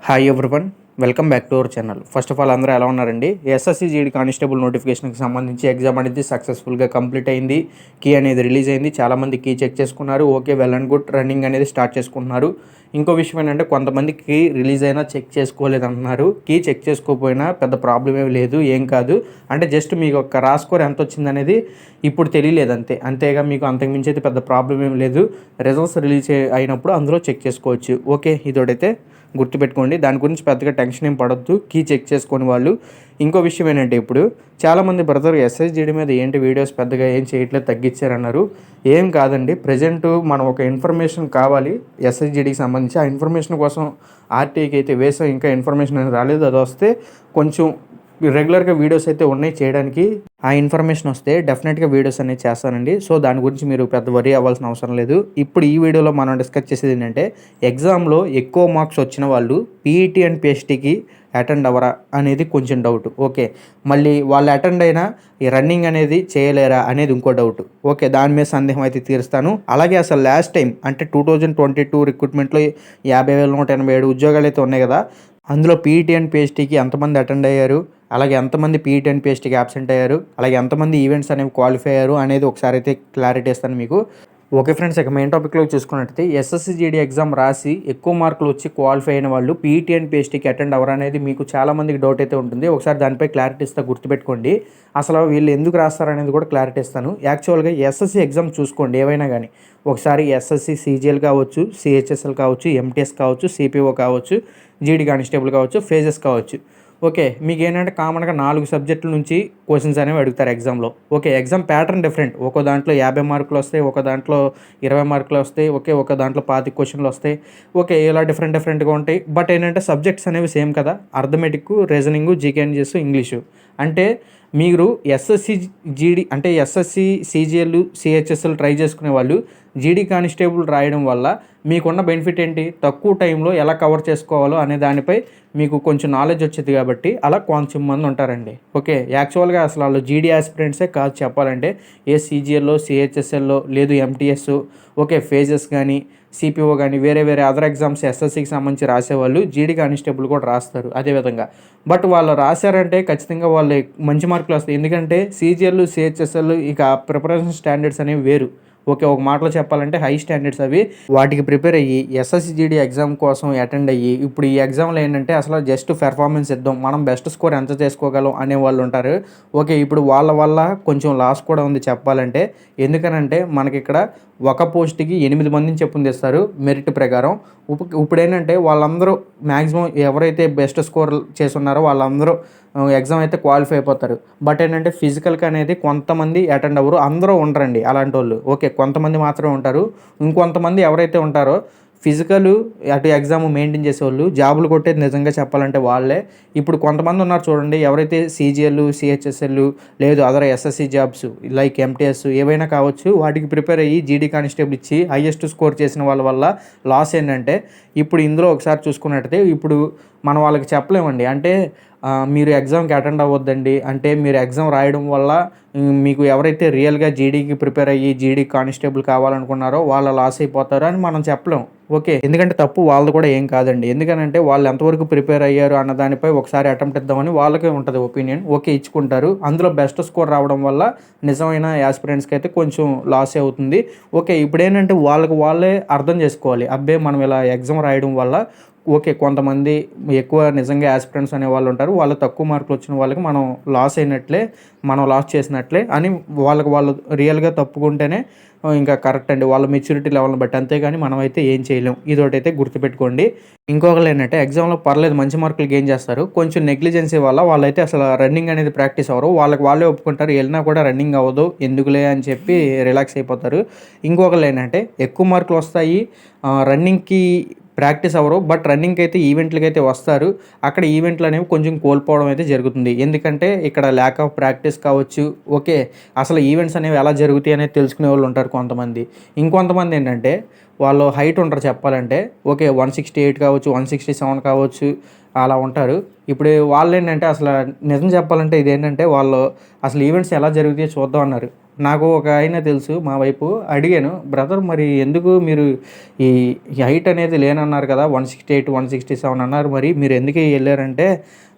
Hi everyone, welcome back to our channel. First of all అందరూ ఎలా ఉన్నారండి? SSC GD constable నోటిఫికేషన్కి సంబంధించి ఎగ్జామ్ అనేది సక్సెస్ఫుల్గా కంప్లీట్ అయింది. కీ అనేది రిలీజ్ అయింది. చాలామంది కీ చెక్ చేసుకున్నారు. Okay, well and good. Running అనేది స్టార్ట్ చేసుకుంటున్నారు. ఇంకో విషయం ఏంటంటే కొంతమంది కీ రిలీజ్ అయినా చెక్ చేసుకోలేదు అంటున్నారు. కీ చెక్ చేసుకోకపోయినా పెద్ద ప్రాబ్లం ఏమి లేదు, ఏం కాదు. అంటే జస్ట్ మీకు ఒక రా స్కోర్ ఎంత వచ్చింది అనేది ఇప్పుడు తెలియలేదు అంతేగా మీకు అంతకుమించి అయితే పెద్ద ప్రాబ్లం ఏమి లేదు. రిజల్ట్స్ రిలీజ్ అయినప్పుడు అందులో చెక్ చేసుకోవచ్చు. ఓకే, ఇదోడైతే గుర్తుపెట్టుకోండి. దాని గురించి పెద్దగా టెన్షన్ ఏం పడొద్దు, కీ చెక్ చేసుకుని వాళ్ళు. ఇంకో విషయం ఏంటంటే ఇప్పుడు చాలామంది బ్రదర్ ఎస్ఎస్జిడి మీద ఏంటి వీడియోస్ పెద్దగా ఏం చేయట్లేదు, తగ్గించారన్నారు. ఏం కాదండి, ప్రజెంట్ మనం ఒక ఇన్ఫర్మేషన్ కావాలి ఎస్ఎస్జిడికి సంబంధించి. ఆ ఇన్ఫర్మేషన్ కోసం ఆర్టీఐకి అయితే వేసాం, ఇంకా ఇన్ఫర్మేషన్ అనేది రాలేదు. అది వస్తే కొంచెం రెగ్యులర్గా వీడియోస్ అయితే ఉన్నాయి చేయడానికి. ఆ ఇన్ఫర్మేషన్ వస్తే డెఫినెట్గా వీడియోస్ అనేది చేస్తానండి. సో దాని గురించి మీరు పెద్ద వరీ అవ్వాల్సిన అవసరం లేదు. ఇప్పుడు ఈ వీడియోలో మనం డిస్కస్ చేసేది ఏంటంటే ఎగ్జామ్లో ఎక్కువ మార్క్స్ వచ్చిన వాళ్ళు పీఈటీ అండ్ పిహెచ్టీకి అటెండ్ అవ్వరా అనేది కొంచెం డౌట్. ఓకే, మళ్ళీ వాళ్ళు అటెండ్ అయినా ఈ రన్నింగ్ అనేది చేయలేరా అనేది ఇంకో డౌట్. ఓకే, దాని మీద సందేహం అయితే తీరుస్తాను. అలాగే అసలు లాస్ట్ టైం అంటే 2022 రిక్రూట్మెంట్లో 50,187 ఉద్యోగాలు అయితే ఉన్నాయి కదా, అందులో పీఈటీ అండ్ పిహెచ్టీకి ఎంతమంది అటెండ్ అయ్యారు, అలాగే ఎంతమంది పీఈటీ అండ్ పిహెచ్టీకి అబ్సెంట్ అయ్యారు, అలాగే ఎంతమంది ఈవెంట్స్ అనేవి క్వాలిఫై అయ్యారు అనేది ఒకసారి అయితే క్లారిటీ ఇస్తాను మీకు. ఓకే ఫ్రెండ్స్, ఇక మెయిన్ టాపిక్లో చూసుకున్నట్టయితే ఎస్ఎస్సి జీడీ ఎగ్జామ్ రాసి ఎక్కువ మార్కులు వచ్చి క్వాలిఫై అయిన వాళ్ళు పీఈటీ అండ్ పిహెచ్టీకి అటెండ్ అవ్వరు అనేది మీకు చాలామందికి డౌట్ అయితే ఉంటుంది. ఒకసారి దానిపై క్లారిటీ ఇస్తా, గుర్తుపెట్టుకోండి. అసలు వీళ్ళు ఎందుకు రాస్తారనేది కూడా క్లారిటీ ఇస్తాను. యాక్చువల్గా ఎస్ఎస్సి ఎగ్జామ్ చూసుకోండి, ఏవైనా కానీ ఒకసారి ఎస్ఎస్సి సీజీఎల్ కావచ్చు, సిహెచ్ఎస్ఎల్ కావచ్చు, ఎంటీఎస్ కావచ్చు, సిపిఓ కావచ్చు, జీడీ కానిస్టేబుల్ కావచ్చు, ఫేజెస్ కావచ్చు. ఓకే, మీకు ఏంటంటే కామన్గా 4 సబ్జెక్టుల నుంచి క్వశ్చన్స్ అనేవి అడుగుతారు ఎగ్జామ్లో. Okay, exam pattern different. ఒక దాంట్లో 50 మార్కులు వస్తాయి, ఒక దాంట్లో 20 మార్కులు వస్తాయి, ఓకే, ఒక దాంట్లో 25 క్వశ్చన్లు వస్తాయి. ఓకే, ఇలా డిఫరెంట్గా ఉంటాయి. బట్ ఏంటంటే సబ్జెక్ట్స్ అనేవి సేమ్ కదా, అర్థమెటిక్, రీజనింగ్, జీకేఎన్జీఎస్, ఇంగ్లీషు. అంటే మీరు ఎస్ఎస్సి జీడీ అంటే ఎస్ఎస్సి సీజీఎల్ సిహెచ్ఎస్ఎల్ ట్రై చేసుకునే వాళ్ళు జీడీ కానిస్టేబుల్ రాయడం వల్ల మీకున్న బెనిఫిట్ ఏంటి, తక్కువ టైంలో ఎలా కవర్ చేసుకోవాలో అనే దానిపై మీకు కొంచెం నాలెడ్జ్ వచ్చేది కాబట్టి అలా కొంచెం మంది ఉంటారండి. ఓకే, యాక్చువల్గా అసలు వాళ్ళు జీడీ ఆస్పిరెంట్సే కాదు చెప్పాలంటే. ఏ సీజీఎల్లో, సిహెచ్ఎస్ఎల్లో, లేదు ఎంటీఎస్, ఓకే, ఫేజెస్ కానీ, సిపిఓ కానీ, వేరే అదర్ ఎగ్జామ్స్ ఎస్ఎస్సికి సంబంధించి రాసేవాళ్ళు జీడీ కానిస్టేబుల్ కూడా రాస్తారు అదేవిధంగా. బట్ వాళ్ళు రాశారంటే ఖచ్చితంగా వాళ్ళు మంచి మార్కులు వస్తాయి. ఎందుకంటే సీజీఎల్, సిహెచ్ఎస్ఎల్ ఇక ప్రిపరేషన్ స్టాండర్డ్స్ అనేవి వేరు. ఓకే, ఒక మాటలో చెప్పాలంటే హై స్టాండర్డ్స్ అవి. వాటికి ప్రిపేర్ అయ్యి ఎస్ఎస్సి జీడీ ఎగ్జామ్ కోసం అటెండ్ అయ్యి ఇప్పుడు ఈ ఎగ్జామ్లో ఏంటంటే అసలు జస్ట్ పెర్ఫార్మెన్స్ ఇద్దాం, మనం బెస్ట్ స్కోర్ ఎంత చేసుకోగలం అనే వాళ్ళు ఉంటారు. ఓకే, ఇప్పుడు వాళ్ళ వల్ల కొంచెం లాస్ కూడా ఉంది చెప్పాలంటే. ఎందుకనంటే మనకి ఇక్కడ ఒక పోస్ట్కి 8 మందిని చెప్పుని తెస్తారు మెరిట్ ప్రకారం. ఇప్పుడు ఏంటంటే వాళ్ళందరూ మ్యాక్సిమం ఎవరైతే బెస్ట్ స్కోర్ చేస్తున్నారో వాళ్ళందరూ ఎగ్జామ్ అయితే క్వాలిఫై అయిపోతారు. బట్ ఏంటంటే ఫిజికల్కి అనేది కొంతమంది అటెండ్ అవ్వరు, అందరూ ఉండరండి అలాంటి వాళ్ళు. ఓకే, కొంతమంది మాత్రమే ఉంటారు. ఇంకొంతమంది ఎవరైతే ఉంటారో ఫిజికల్ అటు ఎగ్జామ్ మెయింటైన్ చేసేవాళ్ళు, జాబులు కొట్టేది నిజంగా చెప్పాలంటే వాళ్ళే. ఇప్పుడు కొంతమంది ఉన్నారు చూడండి, ఎవరైతే సీజీఎల్, సిహెచ్ఎస్ఎల్, లేదు other SSC jobs like MTS ఏవైనా కావచ్చు వాటికి ప్రిపేర్ అయ్యి జీడీ కానిస్టేబుల్ ఇచ్చి హైయెస్ట్ స్కోర్ చేసిన వాళ్ళ వల్ల లాస్ ఏంటంటే ఇప్పుడు ఇందులో ఒకసారి చూసుకున్నట్టయితే ఇప్పుడు మనం వాళ్ళకి చెప్పలేమండి. అంటే మీరు ఎగ్జామ్కి అటెండ్ అవ్వద్దండి, అంటే మీరు ఎగ్జామ్ రాయడం వల్ల మీకు ఎవరైతే రియల్గా జీడీకి ప్రిపేర్ అయ్యి జీడీ కానిస్టేబుల్ కావాలనుకున్నారో వాళ్ళ లాస్ అయిపోతారు అని మనం చెప్పలేం. ఓకే, ఎందుకంటే తప్పు వాళ్ళది కూడా ఏం కాదండి. ఎందుకంటే వాళ్ళు ఎంతవరకు ప్రిపేర్ అయ్యారు అన్న దానిపై ఒకసారి అటెంప్ట్ ఇద్దామని వాళ్ళకే ఉంటుంది ఒపీనియన్. ఓకే, ఇచ్చుకుంటారు. అందులో బెస్ట్ స్కోర్ రావడం వల్ల నిజమైన యాస్పిరెంట్స్కి అయితే కొంచెం లాస్ అవుతుంది. ఓకే, ఇప్పుడు ఏంటంటే వాళ్ళే అర్థం చేసుకోవాలి, అబ్బే మనం ఇలా ఎగ్జామ్ రాయడం వల్ల ఓకే కొంతమంది ఎక్కువ నిజంగా యాస్పిరెంట్స్ అనే వాళ్ళు ఉంటారు, వాళ్ళు తక్కువ మార్కులు వచ్చిన వాళ్ళకి మనం లాస్ అయినట్లే, మనం లాస్ చేసినట్లే అని వాళ్ళు రియల్గా తప్పుకుంటేనే ఇంకా కరెక్ట్ అండి, వాళ్ళ మెచ్యూరిటీ లెవెల్ని బట్టి. అంతేగాని మనం అయితే ఏం చేయలేం. ఇదొకటైతే గుర్తుపెట్టుకోండి. ఇంకొకరు ఏంటంటే ఎగ్జామ్లో పర్లేదు మంచి మార్కులు గెయిన్ చేస్తారు, కొంచెం నెగ్లిజెన్సీ వల్ల వాళ్ళైతే అసలు రన్నింగ్ అనేది ప్రాక్టీస్ అవ్వరు. వాళ్ళే ఒప్పుకుంటారు, వెళ్ళినా కూడా రన్నింగ్ అవ్వదు ఎందుకులే అని చెప్పి రిలాక్స్ అయిపోతారు. ఇంకొకరు ఏంటంటే ఎక్కువ మార్కులు వస్తాయి, రన్నింగ్కి ప్రాక్టీస్ అవ్వరు, బట్ రన్నింగ్కి అయితే ఈవెంట్లకి అయితే వస్తారు. అక్కడ ఈవెంట్లు అనేవి కొంచెం కోల్పోవడం అయితే జరుగుతుంది. ఎందుకంటే ఇక్కడ ల్యాక్ ఆఫ్ ప్రాక్టీస్ కావచ్చు. ఓకే, అసలు ఈవెంట్స్ అనేవి ఎలా జరుగుతాయి అనేది తెలుసుకునే వాళ్ళు ఉంటారు కొంతమంది. ఇంకొంతమంది ఏంటంటే వాళ్ళు హైట్ ఉంటారు చెప్పాలంటే. ఓకే, 168 కావచ్చు, 167 కావచ్చు, అలా ఉంటారు. ఇప్పుడు వాళ్ళు ఏంటంటే అసలు నిజం చెప్పాలంటే ఇదేంటంటే వాళ్ళు అసలు ఈవెంట్స్ ఎలా జరుగుతాయో చూద్దాం అన్నారు. నాకు ఒక ఆయన తెలుసు మా వైపు. అడిగాను, "బ్రదర్ మరి ఎందుకు మీరు ఈ హైట్ అనేది లేనన్నారు కదా! 168, 167 అన్నారు. మరి మీరు ఎందుకు ఎళ్లారంటే,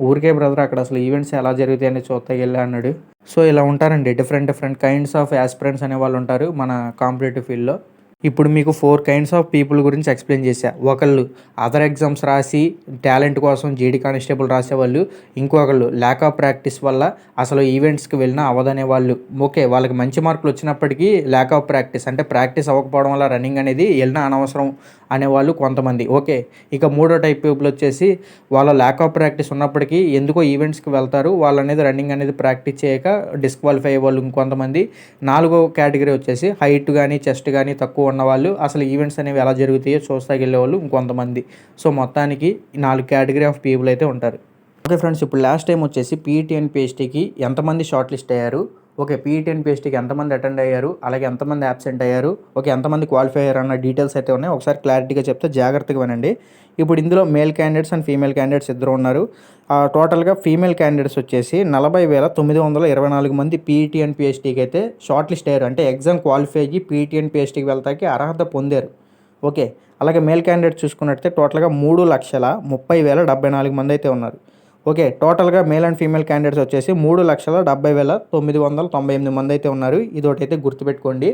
ఊరికే బ్రదర్ అక్కడ అసలు ఈవెంట్స్ ఎలా జరుగుతాయని చూత్తాకి ఎళ్ళా" అన్నాడు. సో, ఇలా ఉంటారండి different different kinds of aspirants అనేవాళ్ళు ఉంటారు మన కాంపిటేటివ్ ఫీల్డ్‌లో. ఇప్పుడు మీకు 4 కైండ్స్ ఆఫ్ పీపుల్ గురించి ఎక్స్‌ప్లెయిన్ చేశా. ఒకళ్ళు అదర్ ఎగ్జామ్స్ రాసి టాలెంట్ కోసం జీడీ కానిస్టేబుల్ రాసేవాళ్ళు. ఇంకొకళ్ళు ల్యాక్ ఆఫ్ ప్రాక్టీస్ వల్ల అసలు ఈవెంట్స్‌కి వెళ్ళినా అవ్వదనే వాళ్ళు. ఓకే. వాళ్ళకి మంచి మార్కులు వచ్చినప్పటికీ ల్యాక్ ఆఫ్ ప్రాక్టీస్ అంటే ప్రాక్టీస్ అవ్వకపోవడం వల్ల రన్నింగ్ అనేది ఎళ్ళినా అనవసరం అనేవాళ్ళు కొంతమంది. ఓకే. ఇక మూడో టైప్ పీపుల్ వచ్చేసి వాళ్ళ ల్యాక్ ఆఫ్ ప్రాక్టీస్ ఉన్నప్పటికీ ఎందుకో ఈవెంట్స్‌కి వెళ్తారు. వాళ్ళనేది రన్నింగ్ అనేది ప్రాక్టీస్ చేయక డిస్‌క్వాలిఫై అయ్యేవాళ్ళు ఇంకొంతమంది. నాలుగో కేటగిరీ వచ్చేసి హైట్ గానీ, చెస్ట్ గానీ తక్కువ ఉన్నవాళ్ళు. అసలు ఈవెంట్స్ అనేవి ఎలా జరుగుతాయో చూస్తాకెళ్ళేవాళ్ళు ఇంకొంతమంది. సో, మొత్తానికి 4 కేటగిరీ ఆఫ్ పీపుల్ అయితే ఉంటారు. Okay friends. ఇప్పుడు లాస్ట్ టైం వచ్చేసి పీఈటీ అండ్ పీఎస్టీకి ఎంతమంది షార్ట్ లిస్ట్ అయ్యారు? ఓకే. పీఈటీ అండ్ పీఎస్టీకి ఎంతమంది అటెండ్ అయ్యారు? అలాగే ఎంతమంది యాబ్సెంట్ అయ్యారు? ఓకే. ఎంతమంది క్వాలిఫై అయ్యారు అన్న డీటెయిల్స్ అయితే ఉన్నాయి. ఒకసారి క్లారిటీగా చెప్తే జాగ్రత్తగా వినండి. ఇప్పుడు ఇందులో male candidates and female candidates ఇద్దరు ఉన్నారు. టోటల్‌గా ఫీమేల్ క్యాండిడేట్స్ వచ్చేసి 40,924 మంది పీఈటీ అండ్ పీఎస్టీకి అయితే షార్ట్ లిస్ట్ అయ్యారు. అంటే ఎగ్జామ్ క్వాలిఫై అయ్యి పీఈటీ అండ్ పీఎస్టీకి వెళ్తాకి అర్హత పొందారు. ఓకే. అలాగే మేల్ క్యాండిడేట్స్ చూసుకున్నట్టయితే టోటల్‌గా 3,30,74 మంది అయితే ఉన్నారు. ఓకే. టోటల్‌గా మేల్ అండ్ ఫీమేల్ క్యాండిడేట్స్ వచ్చేసి 3,70,998 మంది అయితే ఉన్నారు. ఇదొకటైతే గుర్తుపెట్టుకోండి.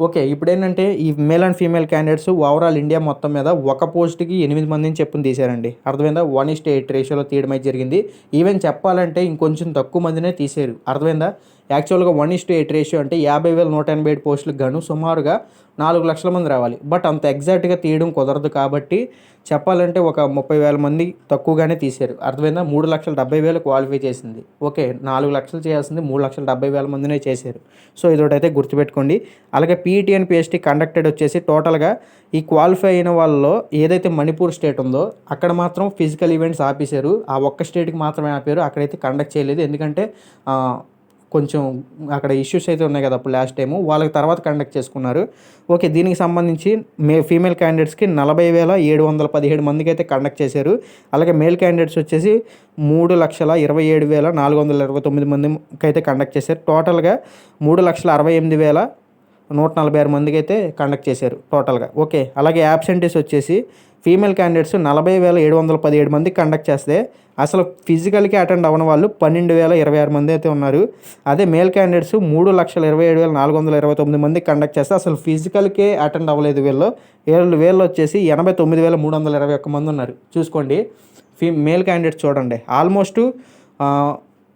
ఓకే. ఇప్పుడేంటంటే ఈ male and female candidates overall India మొత్తం మీద ఒక పోస్ట్‌కి 8 మందిని చొప్పున తీశారండి. అర్థమైందా? 1:8 రేషియోలో తీయడం అయితే జరిగింది. ఈవెన్ చెప్పాలంటే ఇంకొంచెం తక్కువ మందినే తీశారు. అర్థమైందా? యాక్చువల్‌గా 1:8 రేషియో అంటే 50,187 పోస్టులకు గాను సుమారుగా 4,00,000 మంది రావాలి. బట్ అంత ఎగ్జాక్ట్‌గా తీయడం కుదరదు కాబట్టి చెప్పాలంటే ఒక 30,000 మంది తక్కువగానే తీశారు. అర్థమైందా? 3,70,000 క్వాలిఫై చేసింది. ఓకే. 4,00,000 చేయాల్సింది 3,70,000 మందినే చేశారు. సో, ఇదొకటైతే గుర్తుపెట్టుకోండి. అలాగే పీఈటీ అండ్ పీఎస్టీ కండక్టెడ్ వచ్చేసి టోటల్‌గా ఈ క్వాలిఫై అయిన వాళ్ళలో ఏదైతే మణిపూర్ స్టేట్ ఉందో అక్కడ మాత్రం ఫిజికల్ ఈవెంట్స్ ఆపేశారు. ఆ ఒక్క స్టేట్‌కి మాత్రమే ఆపారు. అక్కడైతే కండక్ట్ చేయలేదు. ఎందుకంటే కొంచెం అక్కడ ఇష్యూస్ అయితే ఉన్నాయి కదా! అప్పుడు లాస్ట్ టైము. వాళ్ళకి తర్వాత కండక్ట్ చేసుకున్నారు. ఓకే. దీనికి సంబంధించి ఫీమేల్ క్యాండిడేట్స్‌కి 40,717 మందికైతే కండక్ట్ చేశారు. అలాగే మేల్ క్యాండిడేట్స్ వచ్చేసి 3,27,429 మందికైతే కండక్ట్ చేశారు. టోటల్‌గా 3,68,146 మందికైతే కండక్ట్ చేశారు టోటల్‌గా. ఓకే. అలాగే యాబ్సెంటీస్ వచ్చేసి ఫీమేల్ క్యాండిడేట్స్ 40,717 మందికి కండక్ట్ చేస్తే అసలు ఫిజికల్‌కి అటెండ్ అవ్వని వాళ్ళు 12,026 మంది అయితే ఉన్నారు. అదే మేల్ క్యాండిడేట్స్ 3,27,429 మందికి కండక్ట్ చేస్తే అసలు ఫిజికల్‌కే అటెండ్ అవ్వలేదు వీళ్ళు వచ్చేసి 89,321 మంది ఉన్నారు. చూసుకోండి. మేల్ క్యాండిడేట్స్ చూడండి. ఆల్మోస్ట్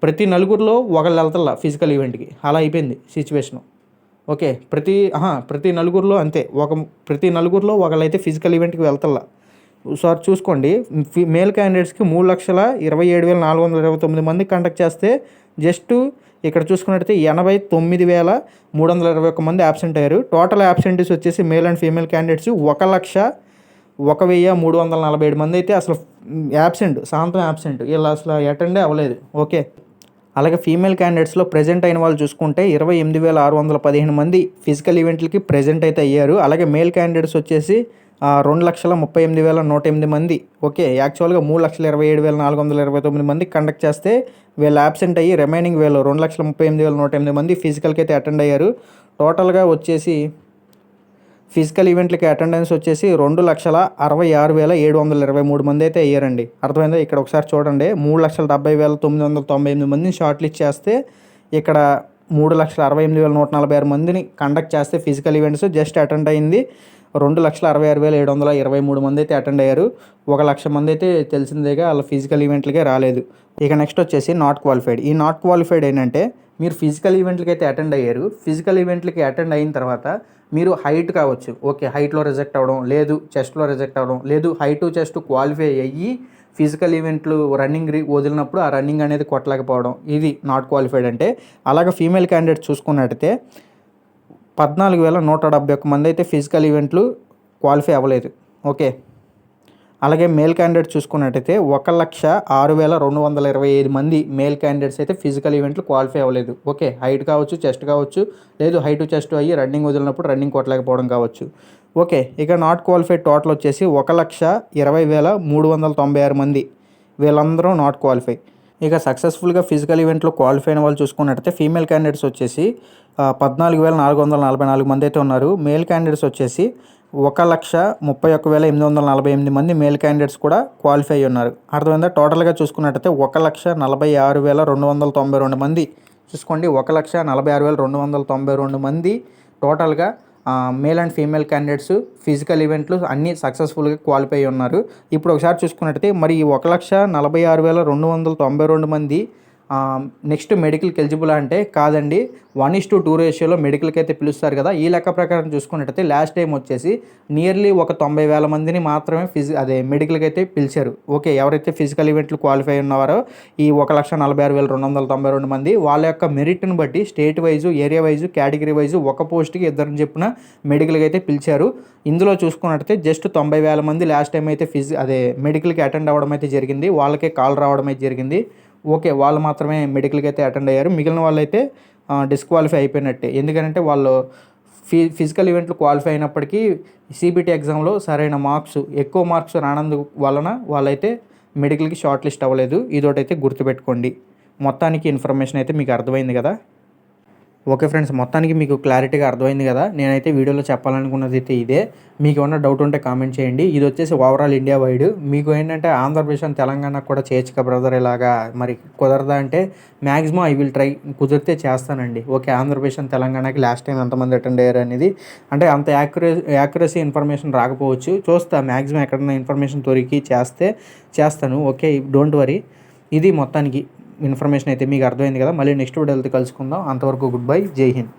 ప్రతి నలుగురిలో ఒకళ్ళు వెళ్తల్లా ఫిజికల్ ఈవెంట్‌కి. అలా అయిపోయింది సిచ్యువేషను. ఓకే. ప్రతి నలుగురిలో అంతే. ప్రతి నలుగురిలో ఒకళ్ళైతే ఫిజికల్ ఈవెంట్‌కి వెళ్తల్లా. ఒకసారి చూసుకోండి. మేల్ క్యాండిడేట్స్‌కి 3,27,429 మందికి కండక్ట్ చేస్తే జస్ట్ ఇక్కడ చూసుకున్నట్టయితే 89,321 మంది యాబ్సెంట్ అయ్యారు. టోటల్ యాబ్సెంటీస్ వచ్చేసి మేల్ అండ్ ఫీమేల్ క్యాండిడేట్స్ 1,01,347 మంది అయితే అసలు శాంతం యాబ్సెంట్. వీళ్ళు అసలు అటెండే అవ్వలేదు. ఓకే. అలాగే ఫీమేల్ క్యాండిడేట్స్‌లో ప్రెజెంట్ అయిన వాళ్ళు చూసుకుంటే 28,615 మంది ఫిజికల్ ఈవెంట్లకి ప్రెజెంట్ అయితే అయ్యారు. అలాగే మేల్ క్యాండిడేట్స్ వచ్చేసి 2,38,108 మంది. ఓకే. యాక్చువల్‌గా 3,27,429 మందికి కండక్ట్ చేస్తే వీళ్ళు యాబ్సెంట్ అయ్యి రిమైనింగ్ వీళ్ళు 2,38,108 మంది ఫిజికల్‌కి అయితే అటెండ్ అయ్యారు. టోటల్‌గా వచ్చేసి ఫిజికల్ ఈవెంట్లకి అటెండెన్స్ వచ్చేసి 2,66,723 మంది అయితే అయ్యారండి. అర్థమైందా? ఇక్కడ ఒకసారి చూడండి. 3,70,998 మందిని షార్ట్ లిస్ట్ చేస్తే ఇక్కడ 3,68,146 మందిని కండక్ట్ చేస్తే ఫిజికల్ ఈవెంట్స్ జస్ట్ అటెండ్ అయింది 2,66,723 మంది అయితే అటెండ్ అయ్యారు. 1,00,000 మంది అయితే తెలిసిందేగా వాళ్ళ ఫిజికల్ ఈవెంట్లకే రాలేదు. ఇక నెక్స్ట్ వచ్చేసి నాట్ క్వాలిఫైడ్. ఈ నాట్ క్వాలిఫైడ్ ఏంటంటే మీరు ఫిజికల్ ఈవెంట్లకి అయితే అటెండ్ అయ్యారు. ఫిజికల్ ఈవెంట్లకి అటెండ్ అయిన తర్వాత మీరు హైట్ కావచ్చు. ఓకే. హైట్‌లో రిజెక్ట్ అవ్వడం, లేదు చెస్ట్‌లో రిజెక్ట్ అవ్వడం, లేదు హైటు చెస్ట్ క్వాలిఫై అయ్యి ఫిజికల్ ఈవెంట్లు రన్నింగ్ వదిలినప్పుడు ఆ రన్నింగ్ అనేది కొట్టలేకపోవడం. ఇది నాట్ క్వాలిఫైడ్ అంటే. అలాగే ఫీమేల్ క్యాండిడేట్ చూసుకున్నట్టయితే 14,171 మంది అయితే ఫిజికల్ ఈవెంట్లు క్వాలిఫై అవ్వలేదు. ఓకే. అలాగే మేల్ క్యాండిడేట్ చూసుకున్నట్టయితే 1,06,225 మంది మేల్ క్యాండిడేట్స్ అయితే ఫిజికల్ ఈవెంట్లు క్వాలిఫై అవ్వలేదు. ఓకే. హైట్ కావచ్చు, చెస్ట్ కావచ్చు, లేదు హైట్ చెస్ట్ అయ్యి రన్నింగ్ వదిలినప్పుడు రన్నింగ్ కొట్టలేకపోవడం కావచ్చు. ఓకే. ఇక నాట్ క్వాలిఫైడ్ టోటల్ వచ్చేసి 1,20,396 మంది. వీళ్ళందరూ నాట్ క్వాలిఫై. ఇక సక్సెస్ఫుల్గా ఫిజికల్ ఈవెంట్లో క్వాలిఫై అయిన వాళ్ళు చూసుకున్నట్టయితే ఫీమేల్ క్యాండిడేట్స్ వచ్చేసి 14,444 మంది అయితే ఉన్నారు. మేల్ క్యాండిడేట్స్ వచ్చేసి 1,31,848 మంది మేల్ క్యాండిడేట్స్ కూడా క్వాలిఫై అయ్యి ఉన్నారు. అర్థమైందా? టోటల్గా చూసుకున్నట్టయితే 1,46,292 మంది చూసుకోండి. 1,46,292 మంది టోటల్గా male and female candidates physical ఈవెంట్లు అన్నీ సక్సెస్ఫుల్గా క్వాలిఫై అయ్యి ఉన్నారు. ఇప్పుడు ఒకసారి చూసుకున్నట్టయితే మరి ఈ 1,46,292 మంది నెక్స్ట్ మెడికల్కి ఎలిజిబుల్ అంటే కాదండి. 1:2 రేషియోలో మెడికల్కి అయితే పిలుస్తారు కదా. ఈ లెక్క ప్రకారం చూసుకున్నట్టయితే లాస్ట్ టైం వచ్చేసి నియర్లీ ఒక 90,000 మందిని మాత్రమే మెడికల్కి అయితే పిలిచారు. ఓకే, ఎవరైతే ఫిజికల్ ఈవెంట్లు క్వాలిఫై ఉన్నారో ఈ 1,46,292 మంది వాళ్ళ యొక్క మెరిట్ని బట్టి state wise, area wise, category wise ఒక పోస్ట్కి ఇద్దరిని చెప్పున మెడికల్కి అయితే పిలిచారు. ఇందులో చూసుకున్నట్టయితే జస్ట్ 90,000 మంది లాస్ట్ టైం అయితే మెడికల్కి అటెండ్ అవ్వడం అయితే జరిగింది. వాళ్ళకే కాల్ రావడం అయితే జరిగింది. ఓకే, వాళ్ళు మాత్రమే మెడికల్కి అయితే అటెండ్ అయ్యారు. మిగిలిన వాళ్ళైతే డిస్క్వాలిఫై అయిపోయినట్టే. ఎందుకంటే వాళ్ళు ఫిజికల్ ఈవెంట్లు క్వాలిఫై అయినప్పటికీ సిబిటి ఎగ్జామ్లో సరైన మార్క్స్, ఎక్కువ మార్క్స్ రానందు వలన వాళ్ళైతే మెడికల్కి షార్ట్ లిస్ట్ అవ్వలేదు. ఇదొకటైతే గుర్తుపెట్టుకోండి. మొత్తానికి ఇన్ఫర్మేషన్ అయితే మీకు అర్థమైంది కదా. ఓకే ఫ్రెండ్స్, మొత్తానికి మీకు క్లారిటీగా అర్థమైంది కదా. నేనైతే వీడియోలో చెప్పాలనుకున్నది అయితే ఇదే. మీకు ఏమన్నా డౌట్ ఉంటే కామెంట్ చేయండి. ఇది వచ్చేసి ఓవరాల్ ఇండియా వైడ్. మీకు ఏంటంటే ఆంధ్రప్రదేశ్ అండ్ తెలంగాణ కూడా చేయొచ్చు బ్రదర్ ఇలాగా, మరి కుదరదా అంటే మ్యాక్సిమం ఐ విల్ ట్రై, కుదిరితే చేస్తానండి. ఓకే, ఆంధ్రప్రదేశ్ అండ్ తెలంగాణకి లాస్ట్ టైం ఎంతమంది అటెండ్ అయ్యారు అనేది అంటే అంత యాక్యురసీ ఇన్ఫర్మేషన్ రాకపోవచ్చు. చూస్తా మ్యాక్సిమం ఎక్కడన్నా ఇన్ఫర్మేషన్ దొరికి చేస్తాను. Okay, don't worry. ఇది మొత్తానికి ఇన్ఫర్మేషన్ అయితే మీకు అర్థమైంది కదా. మళ్ళీ నెక్స్ట్ వీడియోతో కలుసుకుందాం. అంతవరకు గుడ్ బై, జై హింద్.